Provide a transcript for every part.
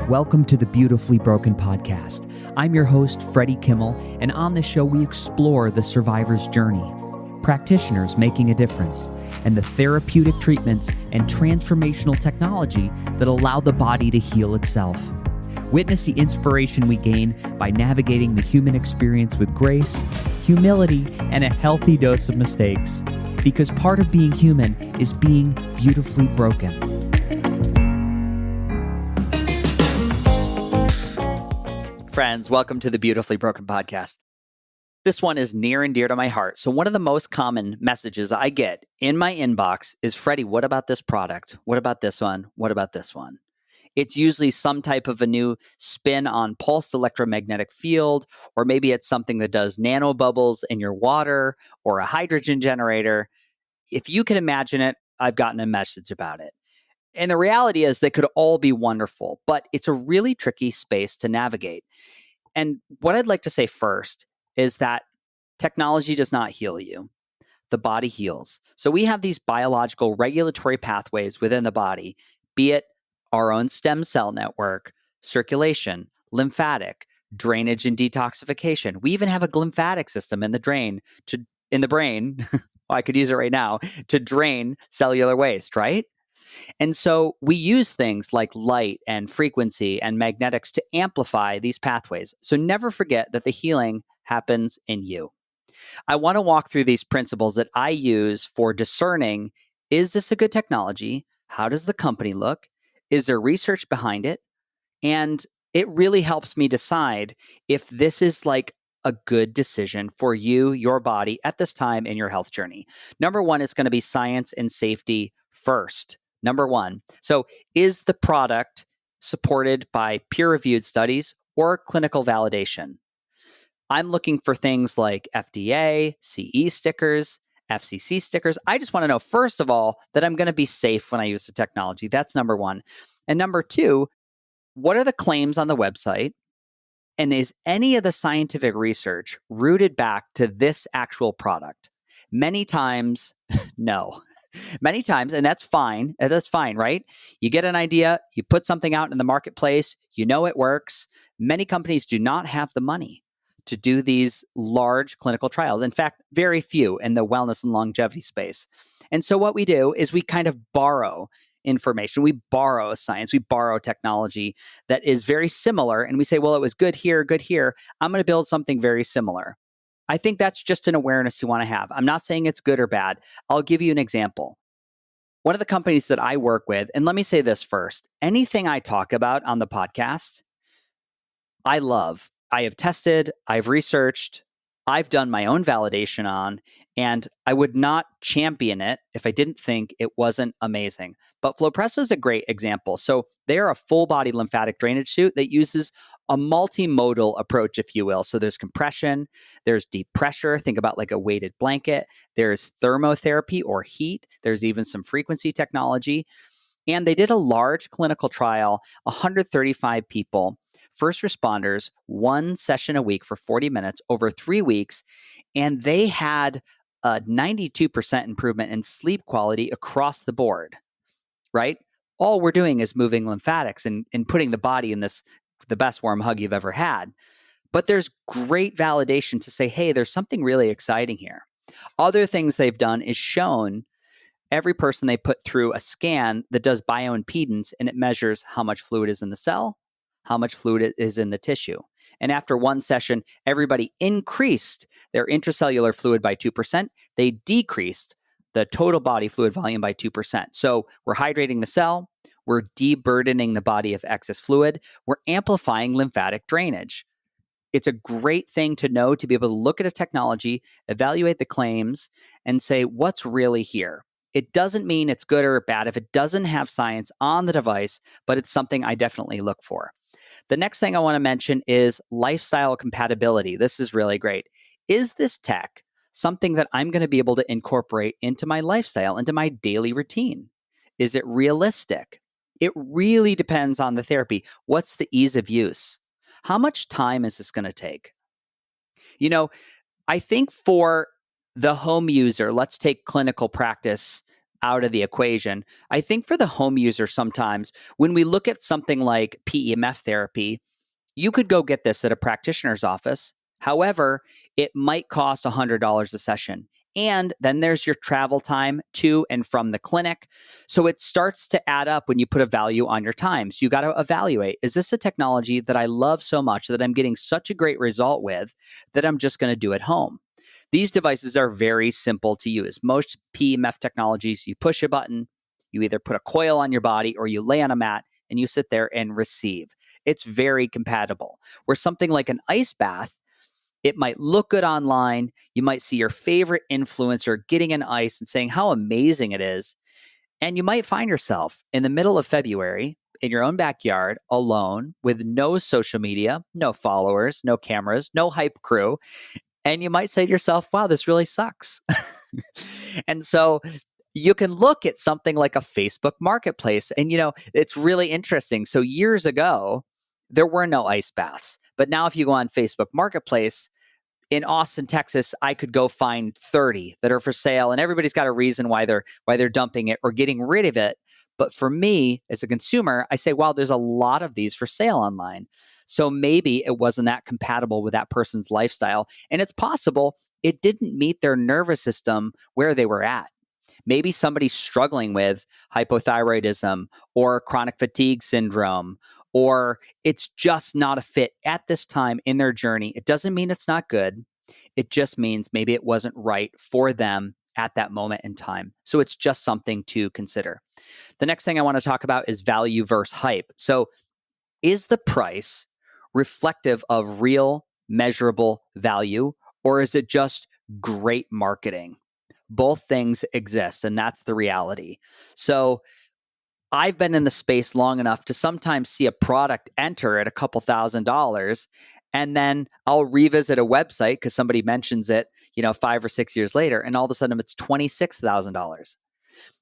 Welcome to the Beautifully Broken podcast. I'm your host, Freddie, and on this show we explore the survivor's journey, practitioners making a difference, and the therapeutic treatments and transformational technology that allow the body to heal itself. Witness the inspiration we gain by navigating the human experience with grace, humility, and a healthy dose of mistakes. Because part of being human is being beautifully broken. Friends, welcome to the Beautifully Broken podcast. This one is near and dear to my heart. So one of the most common messages I get in my inbox is, Freddie, what about this product? What about this one? What about this one? It's usually some type of a new spin on pulsed electromagnetic field, or maybe it's something that does nanobubbles in your water or a hydrogen generator. If you can imagine it, I've gotten a message about it. And the reality is they could all be wonderful, but it's a really tricky space to navigate. And what I'd like to say first is that technology does not heal you. The body heals. So we have these biological regulatory pathways within the body, be it our own stem cell network, circulation, lymphatic, drainage and detoxification. We even have a lymphatic system in the brain, I could use it right now, to drain cellular waste, right? And so we use things like light and frequency and magnetics to amplify these pathways. So never forget that the healing happens in you. I want to walk through these principles that I use for discerning, is this a good technology? How does the company look? Is there research behind it? And it really helps me decide if this is like a good decision for you, your body at this time in your health journey. Number one is going to be science and safety first. Number one. So is the product supported by peer-reviewed studies or clinical validation? I'm looking for things like FDA, CE stickers, FCC stickers. I just want to know, first of all, that I'm going to be safe when I use the technology. That's number one. And number two, what are the claims on the website? And is any of the scientific research rooted back to this actual product? Many times, no. Many times, and that's fine. That's fine, right? You get an idea, you put something out in the marketplace, you know it works. Many companies do not have the money to do these large clinical trials. In fact, very few in the wellness and longevity space. And so what we do is we kind of borrow information. We borrow science. We borrow technology that is very similar. And we say, well, it was good here, good here. I'm going to build something very similar. I think that's just an awareness you want to have. I'm not saying it's good or bad. I'll give you an example. One of the companies that I work with, and let me say this first, anything I talk about on the podcast, I love. I have tested, I've researched, I've done my own validation on, and I would not champion it if I didn't think it wasn't amazing. But Flowpresso is a great example. So they're a full body lymphatic drainage suit that uses a multimodal approach, if you will. So there's compression, there's deep pressure, think about like a weighted blanket, there's thermotherapy or heat, there's even some frequency technology. And they did a large clinical trial, 135 people, first responders, one session a week for 40 minutes over 3 weeks. And they had a 92% improvement in sleep quality across the board, right? All we're doing is moving lymphatics and putting the body in the best warm hug you've ever had. But there's great validation to say, hey, there's something really exciting here. Other things they've done is shown every person they put through a scan that does bioimpedance, and it measures how much fluid is in the cell, how much fluid is in the tissue. And after one session, everybody increased their intracellular fluid by 2%. They decreased the total body fluid volume by 2%. So we're hydrating the cell, we're deburdening the body of excess fluid, we're amplifying lymphatic drainage. It's a great thing to know, to be able to look at a technology, evaluate the claims, and say, what's really here? It doesn't mean it's good or bad if it doesn't have science on the device, but it's something I definitely look for. The next thing I want to mention is lifestyle compatibility. This is really great. Is this tech something that I'm going to be able to incorporate into my lifestyle, into my daily routine? Is it realistic? It really depends on the therapy. What's the ease of use? How much time is this going to take? You know, I think for the home user, let's take clinical practice out of the equation. I think for the home user sometimes, when we look at something like PEMF therapy, you could go get this at a practitioner's office. However, it might cost $100 a session. And then there's your travel time to and from the clinic. So it starts to add up when you put a value on your time. So you got to evaluate, is this a technology that I love so much that I'm getting such a great result with that I'm just going to do at home? These devices are very simple to use. Most PEMF technologies, you push a button, you either put a coil on your body or you lay on a mat and you sit there and receive. It's very compatible. Where something like an ice bath, it might look good online. You might see your favorite influencer getting an ice and saying how amazing it is. And you might find yourself in the middle of February in your own backyard alone with no social media, no followers, no cameras, no hype crew. And you might say to yourself, wow, this really sucks. And so you can look at something like a Facebook marketplace. And, it's really interesting. So years ago, there were no ice baths. But now if you go on Facebook Marketplace, in Austin, Texas, I could go find 30 that are for sale, and everybody's got a reason why they're dumping it or getting rid of it. But for me, as a consumer, I say, wow, there's a lot of these for sale online. So maybe it wasn't that compatible with that person's lifestyle. And it's possible it didn't meet their nervous system where they were at. Maybe somebody's struggling with hypothyroidism or chronic fatigue syndrome, or it's just not a fit at this time in their journey. It doesn't mean it's not good. It just means maybe it wasn't right for them at that moment in time. So it's just something to consider. The next thing I want to talk about is value versus hype. So is the price reflective of real measurable value, or is it just great marketing? Both things exist, and that's the reality. So I've been in the space long enough to sometimes see a product enter at a couple $1,000s, and then I'll revisit a website because somebody mentions it, 5 or 6 years later, and all of a sudden it's $26,000.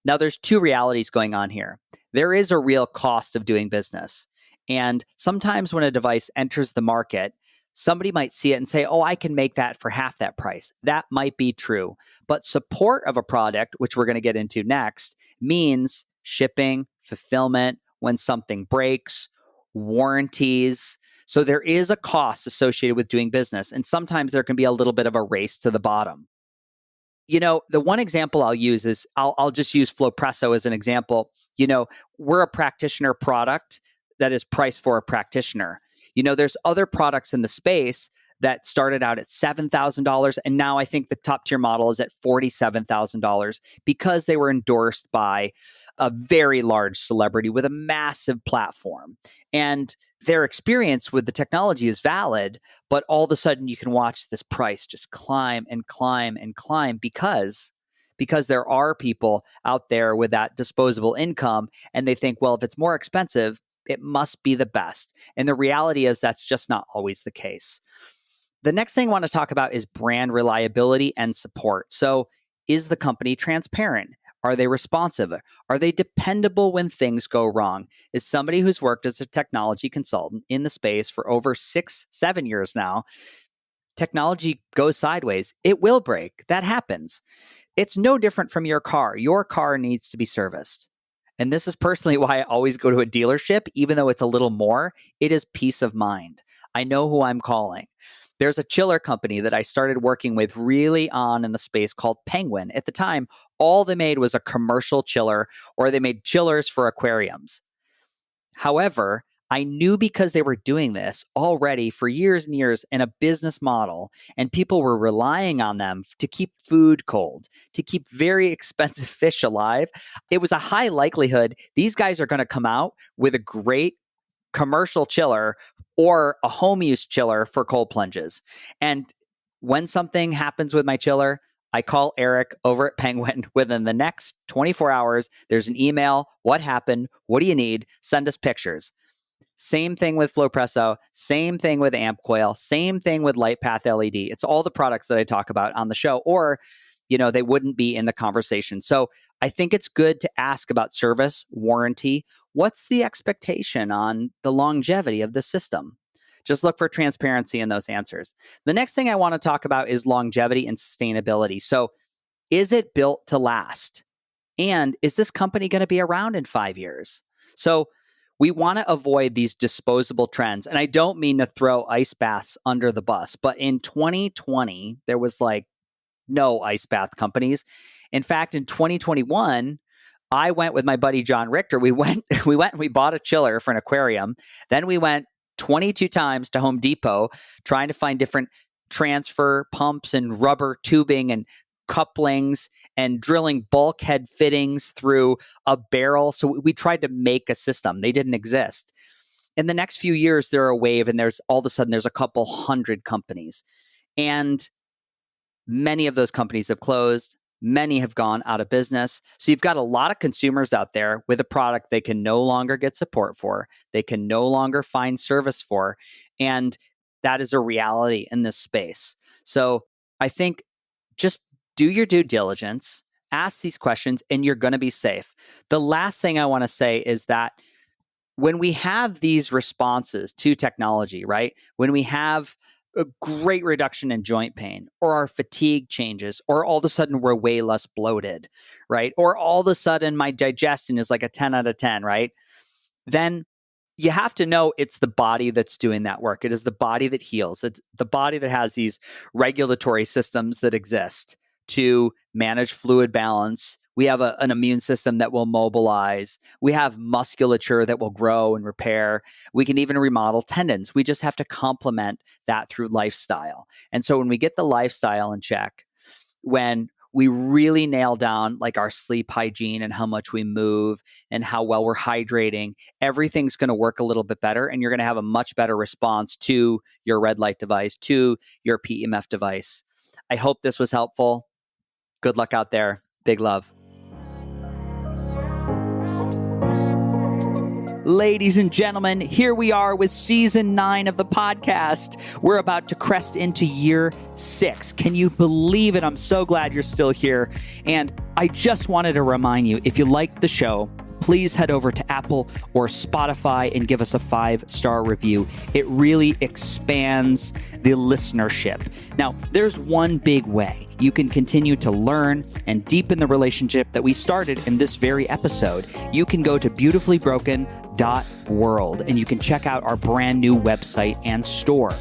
Now, there's two realities going on here. There is a real cost of doing business. And sometimes when a device enters the market, somebody might see it and say, oh, I can make that for half that price. That might be true. But support of a product, which we're going to get into next, means shipping, fulfillment, when something breaks, warranties. So there is a cost associated with doing business. And sometimes there can be a little bit of a race to the bottom. The one example I'll use is I'll just use Flowpresso as an example. We're a practitioner product that is priced for a practitioner. There's other products in the space that started out at $7,000. And now I think the top tier model is at $47,000 because they were endorsed by a very large celebrity with a massive platform. And their experience with the technology is valid, but all of a sudden you can watch this price just climb and climb and climb because there are people out there with that disposable income and they think, well, if it's more expensive, it must be the best. And the reality is that's just not always the case. The next thing I want to talk about is brand reliability and support. So is the company transparent? Are they responsive? Are they dependable when things go wrong? Is somebody who's worked as a technology consultant in the space for over 6-7 years now, technology goes sideways. It will break. That happens. It's no different from your car. Your car needs to be serviced. And this is personally why I always go to a dealership, even though it's a little more. It is peace of mind. I know who I'm calling. There's a chiller company that I started working with really on in the space called Penguin. At the time, all they made was a commercial chiller, or they made chillers for aquariums. However, I knew because they were doing this already for years and years in a business model, and people were relying on them to keep food cold, to keep very expensive fish alive. It was a high likelihood these guys are going to come out with a great commercial chiller or a home use chiller for cold plunges. And when something happens with my chiller, I call Eric over at Penguin. Within the next 24 hours, there's an email. What happened? What do you need? Send us pictures. Same thing with Flowpresso, same thing with Amp Coil, same thing with LightPath LED. It's all the products that I talk about on the show, or they wouldn't be in the conversation. So I think it's good to ask about service, warranty. What's the expectation on the longevity of the system? Just look for transparency in those answers. The next thing I want to talk about is longevity and sustainability. So is it built to last? And is this company going to be around in 5 years? So we want to avoid these disposable trends. And I don't mean to throw ice baths under the bus, but in 2020, there was like no ice bath companies. In fact, in 2021, I went with my buddy John Richter. We went and we bought a chiller for an aquarium. Then we went 22 times to Home Depot trying to find different transfer pumps and rubber tubing and couplings and drilling bulkhead fittings through a barrel. So we tried to make a system. They didn't exist. In the next few years, there are a wave, and there's all of a sudden there's a couple hundred companies. And many of those companies have closed. Many have gone out of business. So you've got a lot of consumers out there with a product they can no longer get support for. They can no longer find service for. And that is a reality in this space. So I think just do your due diligence, ask these questions, and you're going to be safe. The last thing I want to say is that when we have these responses to technology, right? When we have a great reduction in joint pain, or our fatigue changes, or all of a sudden we're way less bloated, right? Or all of a sudden my digestion is like a 10 out of 10, right? Then you have to know it's the body that's doing that work. It is the body that heals. It's the body that has these regulatory systems that exist to manage fluid balance. We have an immune system that will mobilize. We have musculature that will grow and repair. We can even remodel tendons. We just have to complement that through lifestyle. And so when we get the lifestyle in check, when we really nail down like our sleep hygiene and how much we move and how well we're hydrating, everything's going to work a little bit better, and you're going to have a much better response to your red light device, to your PEMF device. I hope this was helpful. Good luck out there. Big love. Ladies and gentlemen, here we are with season 9 of the podcast. We're about to crest into year 6. Can you believe it? I'm so glad you're still here. And I just wanted to remind you, if you liked the show, please head over to Apple or Spotify and give us a 5-star review. It really expands the listenership. Now, there's one big way you can continue to learn and deepen the relationship that we started in this very episode. You can go to beautifullybroken.world and you can check out our brand new website and store.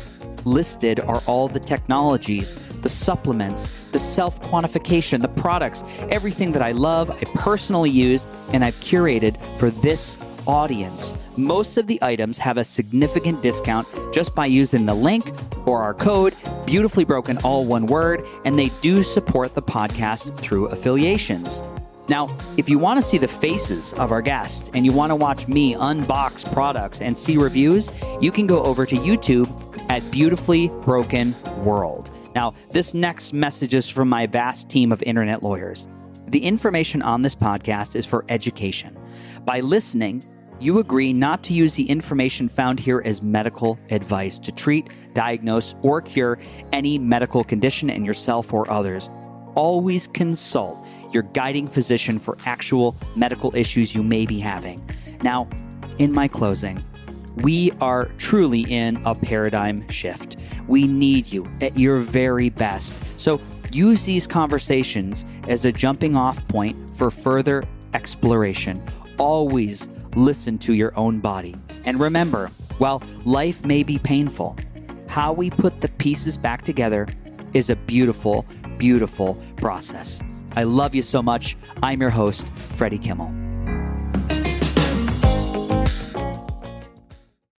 Listed are all the technologies, the supplements, the self-quantification, the products, everything that I love, I personally use, and I've curated for this audience. Most of the items have a significant discount just by using the link or our code, Beautifully Broken, all one word, and they do support the podcast through affiliations. Now, if you want to see the faces of our guests and you want to watch me unbox products and see reviews, you can go over to YouTube at Beautifully Broken World. Now, this next message is from my vast team of internet lawyers. The information on this podcast is for education. By listening, you agree not to use the information found here as medical advice to treat, diagnose, or cure any medical condition in yourself or others. Always consult your guiding physician for actual medical issues you may be having. Now, in my closing, we are truly in a paradigm shift. We need you at your very best. So use these conversations as a jumping off point for further exploration. Always listen to your own body. And remember, while life may be painful, how we put the pieces back together is a beautiful, beautiful process. I love you so much. I'm your host, Freddie Kimmel.